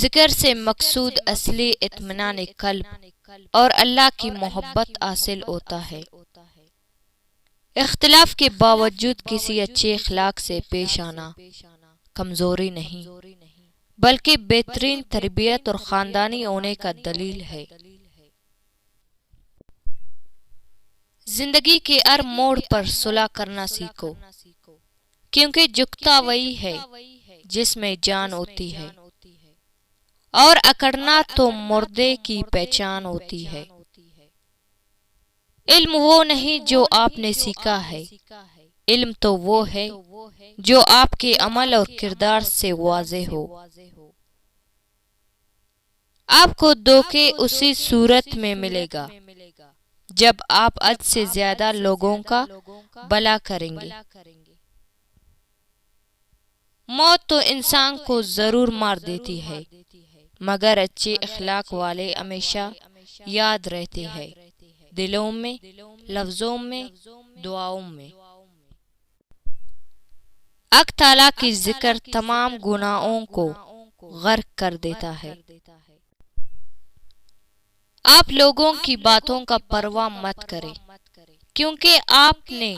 ذکر سے مقصود اصلی اطمینان قلب اور اللہ کی محبت حاصل ہوتا ہے۔ اختلاف کے باوجود کسی اچھے اخلاق سے پیش آنا کمزوری نہیں بلکہ بہترین تربیت اور خاندانی ہونے کا دلیل ہے۔ زندگی کے ہر موڑ پر صلح کرنا سیکھو، کیونکہ جھکتا وہی ہے جس میں جان ہوتی ہے، اور اکڑنا تو مردے کی پہچان ہوتی ہے۔ علم وہ نہیں جو آپ نے سیکھا ہے، علم تو وہ ہے جو آپ کے عمل اور کردار سے واضح ہو۔ آپ کو دھوکے اسی صورت میں ملے گا جب آپ حد سے زیادہ لوگوں کا بھلا کریں گے۔ موت تو انسان کو ضرور مار دیتی ہے، مگر اچھے اخلاق والے ہمیشہ یاد رہتے ہیں، دلوں میں، لفظوں میں، دعاؤں میں۔ حق تعالیٰ کی ذکر تمام گناہوں کو غرق کر دیتا ہے۔ آپ لوگوں کی باتوں کا پرواہ مت کریں، کیونکہ آپ نے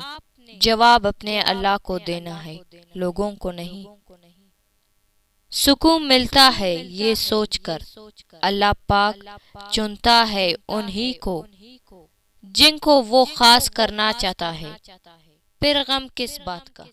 جواب اپنے اللہ کو دینا ہے، لوگوں کو نہیں۔ سکون ملتا ہے یہ سوچ کر اللہ پاک چنتا ہے انہی کو جن کو وہ خاص کرنا چاہتا ہے، پھر غم کس بات کا۔